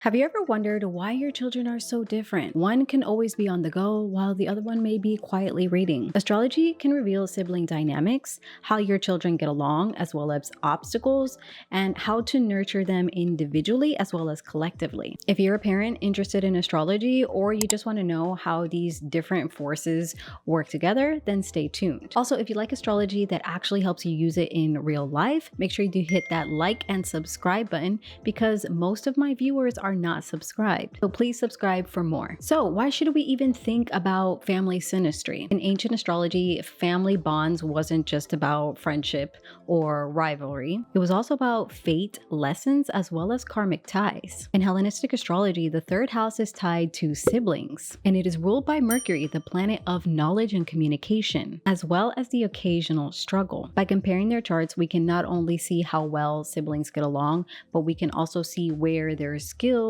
Have you ever wondered why your children are so different? One can always be on the go, while the other one may be quietly reading. Astrology can reveal sibling dynamics, how your children get along, as well as obstacles, and how to nurture them individually as well as collectively. If you're a parent interested in astrology, or you just want to know how these different forces work together, then stay tuned. Also, if you like astrology that actually helps you use it in real life, make sure you do hit that like and subscribe button because most of my viewers are not subscribed. So please subscribe for more. So why should we even think about family synastry? In ancient astrology, family bonds wasn't just about friendship or rivalry. It was also about fate, lessons, as well as karmic ties. In Hellenistic astrology, the third house is tied to siblings, and it is ruled by Mercury, the planet of knowledge and communication, as well as the occasional struggle. By comparing their charts, we can not only see how well siblings get along, but we can also see where their skills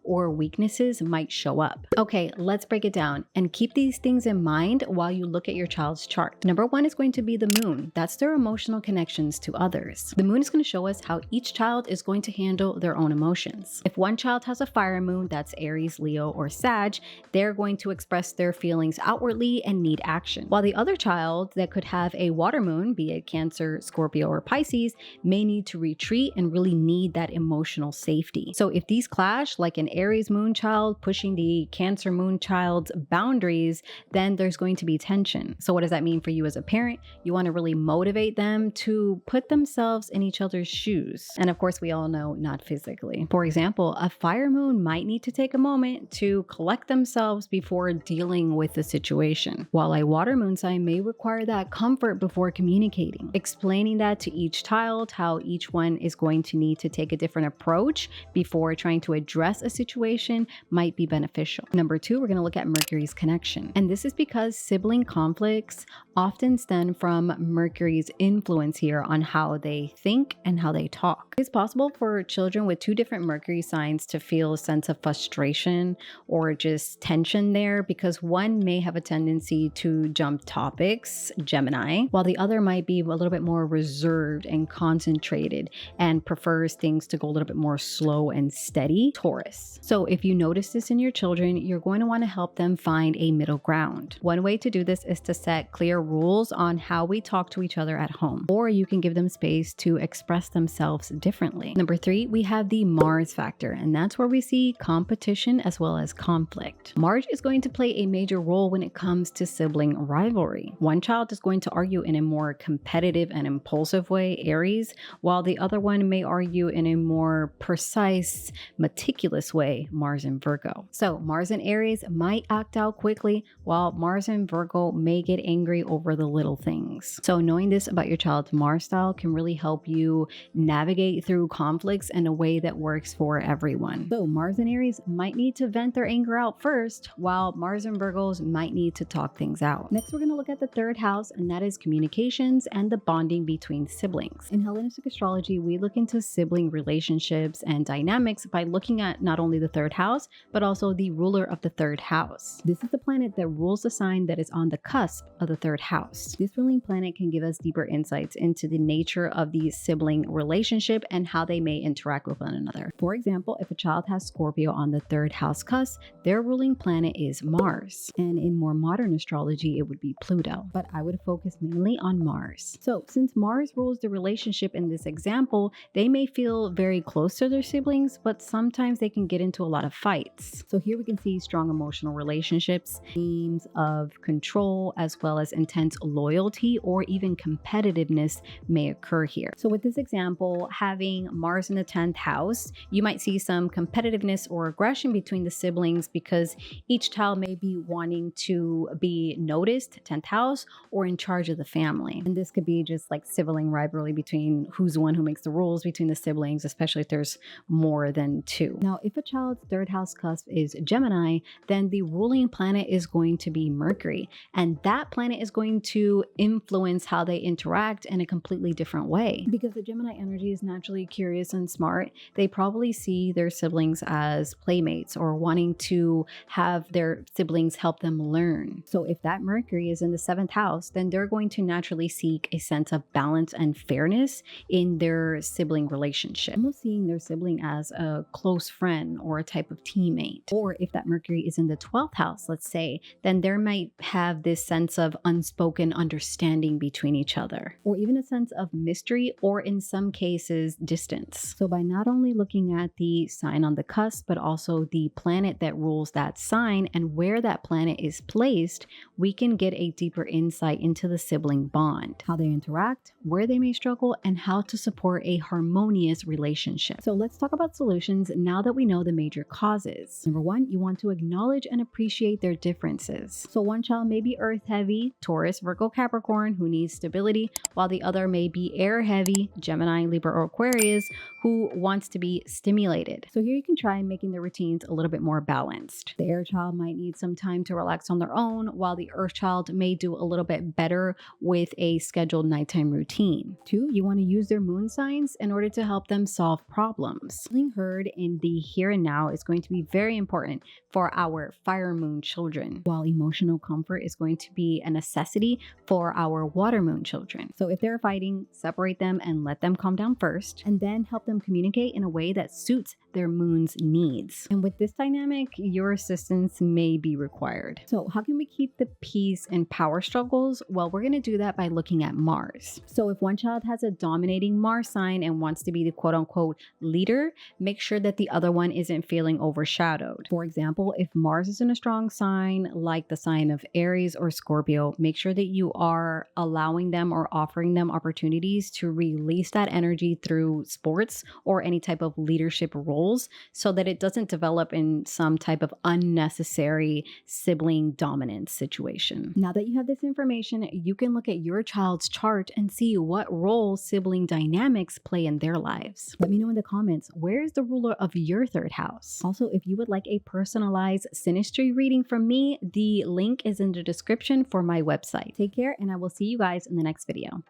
or weaknesses might show up. Okay, let's break it down and keep these things in mind while you look at your child's chart. Number one is going to be the moon. That's their emotional connections to others. The moon is going to show us how each child is going to handle their own emotions. If one child has a fire moon, that's Aries, Leo, or Sag, they're going to express their feelings outwardly and need action. While the other child that could have a water moon, be it Cancer, Scorpio, or Pisces, may need to retreat and really need that emotional safety. So if these clash, like an Aries moon child pushing the Cancer moon child's boundaries, then there's going to be tension. So what does that mean for you as a parent? You want to really motivate them to put themselves in each other's shoes. And of course, we all know not physically. For example, a fire moon might need to take a moment to collect themselves before dealing with the situation, while a water moon sign may require that comfort before communicating. Explaining that to each child, how each one is going to need to take a different approach before trying to address a situation might be beneficial. Number two, we're going to look at Mercury's connection. And this is because sibling conflicts often stem from Mercury's influence here on how they think and how they talk. It's possible for children with two different Mercury signs to feel a sense of frustration or just tension there because one may have a tendency to jump topics, Gemini, while the other might be a little bit more reserved and concentrated and prefers things to go a little bit more slow and steady, Taurus. So if you notice this in your children, you're going to want to help them find a middle ground. One way to do this is to set clear rules on how we talk to each other at home, or you can give them space to express themselves differently. Number three, we have the Mars factor, and that's where we see competition as well as conflict. Mars is going to play a major role when it comes to sibling rivalry. One child is going to argue in a more competitive and impulsive way, Aries, while the other one may argue in a more precise, meticulous way, Mars and Virgo. So Mars and Aries might act out quickly, while Mars and Virgo may get angry over the little things. So knowing this about your child's Mars style can really help you navigate through conflicts in a way that works for everyone. So Mars and Aries might need to vent their anger out first, while Mars and Virgos might need to talk things out. Next, we're going to look at the third house, and that is communications and the bonding between siblings. In Hellenistic astrology, we look into sibling relationships and dynamics by looking at not only the third house, but also the ruler of the third house. This is the planet that rules the sign that is on the cusp of the third house. This ruling planet can give us deeper insights into the nature of the sibling relationship and how they may interact with one another. For example, if a child has Scorpio on the third house cusp, their ruling planet is Mars. And in more modern astrology, it would be Pluto. But I would focus mainly on Mars. So since Mars rules the relationship in this example, they may feel very close to their siblings, but sometimes they can get into a lot of fights. So here we can see strong emotional relationships, themes of control, as well as intense loyalty or even competitiveness may occur here. So with this example, having Mars in the 10th house, you might see some competitiveness or aggression between the siblings because each child may be wanting to be noticed, 10th house, or in charge of the family. And this could be just like sibling rivalry between who's the one who makes the rules between the siblings, especially if there's more than two. Now, if a child's third house cusp is Gemini, then the ruling planet is going to be Mercury. And that planet is going to influence how they interact in a completely different way. Because the Gemini energy is naturally curious and smart, they probably see their siblings as playmates or wanting to have their siblings help them learn. So if that Mercury is in the 7th house, then they're going to naturally seek a sense of balance and fairness in their sibling relationship. Almost seeing their sibling as a close close friend or a type of teammate. Or if that Mercury is in the 12th house, let's say, then there might have this sense of unspoken understanding between each other, or even a sense of mystery, or in some cases, distance. So by not only looking at the sign on the cusp, but also the planet that rules that sign and where that planet is placed, we can get a deeper insight into the sibling bond, how they interact, where they may struggle, and how to support a harmonious relationship. So let's talk about solutions now that we know the major causes. Number one, you want to acknowledge and appreciate their differences. So one child may be earth heavy, Taurus, Virgo, Capricorn, who needs stability, while the other may be air heavy, Gemini, Libra, or Aquarius, who wants to be stimulated. So here you can try making the routines a little bit more balanced. The air child might need some time to relax on their own, while the earth child may do a little bit better with a scheduled nighttime routine. Two, you want to use their moon signs in order to help them solve problems. Being heard in the here and now is going to be very important for our fire moon children, while emotional comfort is going to be a necessity for our water moon children. So if they're fighting, separate them and let them calm down first, and then help them communicate in a way that suits their moon's needs. And with this dynamic, your assistance may be required. So how can we keep the peace in power struggles? Well, we're going to do that by looking at Mars. So if one child has a dominating Mars sign and wants to be the quote unquote leader, make sure that the other one isn't feeling overshadowed. For example, if Mars is in a strong sign, like the sign of Aries or Scorpio, make sure that you are allowing them or offering them opportunities to release that energy through sports or any type of leadership roles, so that it doesn't develop in some type of unnecessary sibling dominance situation. Now that you have this information, you can look at your child's chart and see what role sibling dynamics play in their lives. Let me know in the comments, where is the ruler of your third house? Also, if you would like a personalized synastry reading from me, the link is in the description for my website. Take care, and I will see you guys in the next video.